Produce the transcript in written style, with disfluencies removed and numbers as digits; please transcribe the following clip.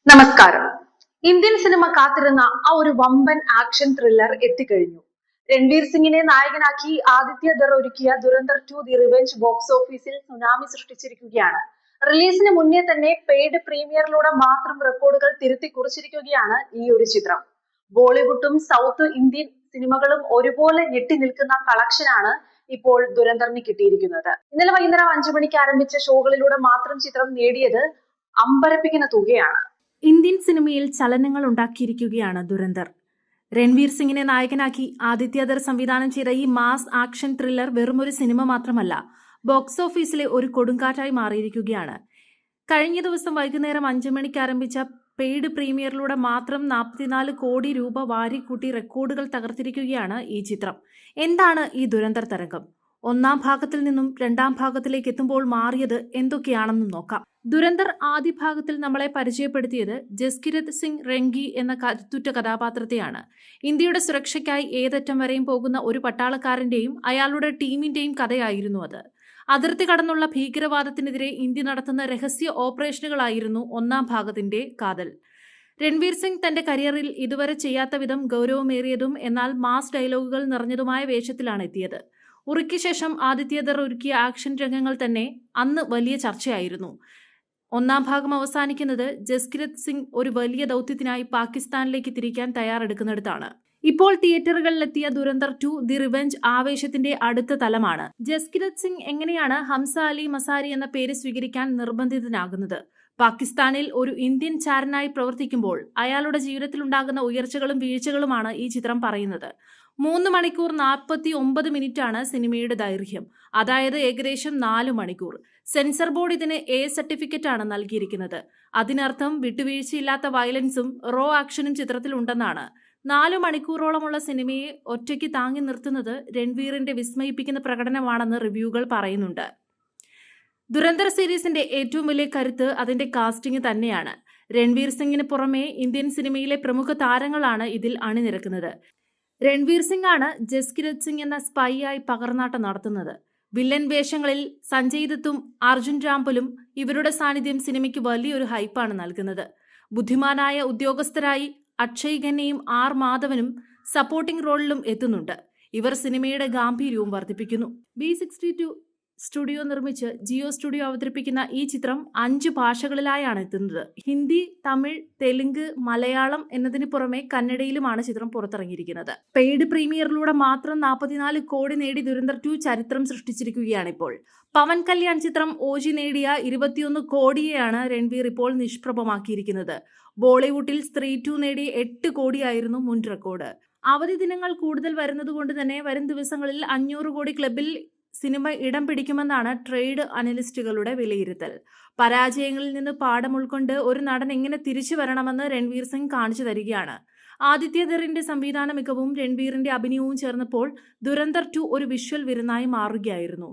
നമസ്കാരം. Indian cinema കാത്തിരുന്ന ആ ഒരു വമ്പൻ ആക്ഷൻ ത്രില്ലർ എത്തിക്കഴിഞ്ഞു. രൺവീർ സിംഗിനെ നായകനാക്കി ആദിത്യ ദർ ഒരുക്കിയ ദുരന്തർ 2 ദി റിവെഞ്ച് ബോക്സ് ഓഫീസിൽ സുനാമി സൃഷ്ടിച്ചിരിക്കുകയാണ്. റിലീസിന് മുന്നേ തന്നെ പെയ്ഡ് പ്രീമിയറിലൂടെ മാത്രം റെക്കോർഡുകൾ തിരുത്തി കുറിച്ചിരിക്കുകയാണ് ഈ ഒരു ചിത്രം. ബോളിവുഡും സൗത്ത് ഇന്ത്യൻ സിനിമകളും ഒരുപോലെ ഞെട്ടി നിൽക്കുന്ന കളക്ഷനാണ് ഇപ്പോൾ ദുരന്തറിന് കിട്ടിയിരിക്കുന്നത്. ഇന്നലെ വൈകുന്നേരം 5 മണിക്ക് ആരംഭിച്ച ഷോകളിലൂടെ മാത്രം ചിത്രം നേടിയത് അമ്പരപ്പിക്കുന്ന തുകയാണ്. ഇന്ത്യൻ സിനിമയിൽ ചലനങ്ങൾ ഉണ്ടാക്കിയിരിക്കുകയാണ് ദുരന്തർ. രൺവീർ സിംഗിനെ നായകനാക്കി ആദിത്യ ദർ സംവിധാനം ചെയ്ത ഈ മാസ് ആക്ഷൻ ത്രില്ലർ വെറുമൊരു സിനിമ മാത്രമല്ല, ബോക്സ് ഓഫീസിലെ ഒരു കൊടുങ്കാറ്റായി മാറിയിരിക്കുകയാണ്. കഴിഞ്ഞ ദിവസം വൈകുന്നേരം 5 മണിക്ക് ആരംഭിച്ച പെയ്ഡ് പ്രീമിയറിലൂടെ മാത്രം 44 കോടി രൂപ വാരിക്കൂട്ടി റെക്കോർഡുകൾ തകർത്തിരിക്കുകയാണ് ഈ ചിത്രം. എന്താണ് ഈ ദുരന്തർ തരംഗം? ഒന്നാം ഭാഗത്തിൽ നിന്നും രണ്ടാം ഭാഗത്തിലേക്ക് എത്തുമ്പോൾ മാറിയത് എന്തൊക്കെയാണെന്ന് നോക്കാം. ദുരന്തർ ആദ്യ ഭാഗത്തിൽ നമ്മളെ പരിചയപ്പെടുത്തിയത് ജസ്കിരത് സിംഗ് റെങ്കി എന്ന കരുത്തുറ്റ കഥാപാത്രത്തെയാണ്. ഇന്ത്യയുടെ സുരക്ഷയ്ക്കായി ഏതറ്റം വരെയും പോകുന്ന ഒരു പട്ടാളക്കാരന്റെയും അയാളുടെ ടീമിന്റെയും കഥയായിരുന്നു അത്. അതിർത്തി കടന്നുള്ള ഭീകരവാദത്തിനെതിരെ ഇന്ത്യ നടത്തുന്ന രഹസ്യ ഓപ്പറേഷനുകളായിരുന്നു ഒന്നാം ഭാഗത്തിന്റെ കാതൽ. രൺവീർ സിംഗ് തന്റെ കരിയറിൽ ഇതുവരെ ചെയ്യാത്ത വിധം ഗൗരവമേറിയതും എന്നാൽ മാസ് ഡയലോഗുകൾ നിറഞ്ഞതുമായ വേഷത്തിലാണ് എത്തിയത്. ഉറിക്ക് ശേഷം ആദിത്യ ദർ ഒരുക്കിയ ആക്ഷൻ രംഗങ്ങൾ തന്നെ അന്ന് വലിയ ചർച്ചയായിരുന്നു. ഒന്നാം ഭാഗം അവസാനിക്കുന്നത് ജസ്കിരത് സിംഗ് ഒരു വലിയ ദൗത്യത്തിനായി പാകിസ്ഥാനിലേക്ക് തിരിക്കാൻ തയ്യാറെടുക്കുന്നിടത്താണ്. ഇപ്പോൾ തിയേറ്ററുകളിലെത്തിയ ദുരന്തർ 2 ദി റിവെഞ്ച് ആവേശത്തിന്റെ അടുത്ത തലമാണ്. ജസ്കിരത് സിംഗ് എങ്ങനെയാണ് ഹംസ അലി മസാരി എന്ന പേര് സ്വീകരിക്കാൻ നിർബന്ധിതനാകുന്നത്? പാകിസ്ഥാനിൽ ഒരു ഇന്ത്യൻ ചാരനായി പ്രവർത്തിക്കുമ്പോൾ അയാളുടെ ജീവിതത്തിലുണ്ടാകുന്ന ഉയർച്ചകളും വീഴ്ചകളുമാണ് ഈ ചിത്രം പറയുന്നത്. 3 മണിക്കൂർ 49 മിനിറ്റാണ് സിനിമയുടെ ദൈർഘ്യം, അതായത് ഏകദേശം 4 മണിക്കൂർ. സെൻസർ ബോർഡ് ഇതിന് A സർട്ടിഫിക്കറ്റ് ആണ് നൽകിയിരിക്കുന്നത്. അതിനർത്ഥം വിട്ടുവീഴ്ചയില്ലാത്ത വയലൻസും റോ ആക്ഷനും ചിത്രത്തിൽ ഉണ്ടെന്നാണ്. 4 മണിക്കൂറോളമുള്ള സിനിമയെ ഒറ്റയ്ക്ക് താങ്ങി നിർത്തുന്നത് രൺവീറിന്റെ വിസ്മയിപ്പിക്കുന്ന പ്രകടനമാണെന്ന് റിവ്യൂകൾ പറയുന്നുണ്ട്. ദുരന്തർ സീരീസിന്റെ ഏറ്റവും വലിയ കരുത്ത് അതിന്റെ കാസ്റ്റിംഗ് തന്നെയാണ്. രൺവീർ സിംഗിന് പുറമെ ഇന്ത്യൻ സിനിമയിലെ പ്രമുഖ താരങ്ങളാണ് ഇതിൽ അണിനിരക്കുന്നത്. രൺവീർ സിംഗ് ആണ് ജസ്കിരത് സിംഗ് എന്ന സ്പൈ ആയി പകർന്നാട്ടം നടത്തുന്നത്. വില്ലൻ വേഷങ്ങളിൽ സഞ്ജയ് ദത്തും അർജുൻ രാംപലും ഇവരുടെ സാന്നിധ്യം സിനിമയ്ക്ക് വലിയൊരു ഹൈപ്പാണ് നൽകുന്നത്. ബുദ്ധിമാനായ ഉദ്യോഗസ്ഥരായി അക്ഷയ് ഖന്നയും R മാധവനും സപ്പോർട്ടിംഗ് റോളിലും എത്തുന്നുണ്ട്. ഇവർ സിനിമയുടെ ഗാംഭീര്യവും വർദ്ധിപ്പിക്കുന്നു. B62 സ്റ്റുഡിയോ നിർമ്മിച്ച് ജിയോ സ്റ്റുഡിയോ അവതരിപ്പിക്കുന്ന ഈ ചിത്രം 5 ഭാഷകളിലായാണ് എത്തുന്നത്. ഹിന്ദി, തമിഴ്, തെലുങ്ക്, മലയാളം എന്നതിന് പുറമെ കന്നഡയിലുമാണ് ചിത്രം പുറത്തിറങ്ങിയിരിക്കുന്നത്. പെയ്ഡ് പ്രീമിയറിലൂടെ മാത്രം 44 കോടി നേടി ദുരന്തർ 2 ചരിത്രം സൃഷ്ടിച്ചിരിക്കുകയാണിപ്പോൾ. പവൻ കല്യാൺ ചിത്രം OG നേടിയ 21 കോടിയെയാണ് രൺവീർ ഇപ്പോൾ നിഷ്പ്രഭമാക്കിയിരിക്കുന്നത്. ബോളിവുഡിൽ സ്ത്രീ 2 നേടിയ 8 കോടിയായിരുന്നു മുൻ റെക്കോർഡ്. അവധി ദിനങ്ങൾ കൂടുതൽ വരുന്നതുകൊണ്ട് തന്നെ വരും ദിവസങ്ങളിൽ 500 കോടി ക്ലബിൽ സിനിമ ഇടം പിടിക്കുമെന്നാണ് ട്രേഡ് അനലിസ്റ്റുകളുടെ വിലയിരുത്തൽ. പരാജയങ്ങളിൽ നിന്ന് പാഠം ഉൾക്കൊണ്ട് ഒരു നടൻ എങ്ങനെ തിരിച്ചു വരണമെന്ന് രൺവീർ സിംഗ് കാണിച്ചു തരികയാണ്. ആദിത്യ ദറിന്റെ സംവിധാന മികവും രൺവീറിന്റെ അഭിനയവും ചേർന്നപ്പോൾ ദുരന്തർ 2 ഒരു വിഷ്വൽ വിരുന്നായി മാറുകയായിരുന്നു.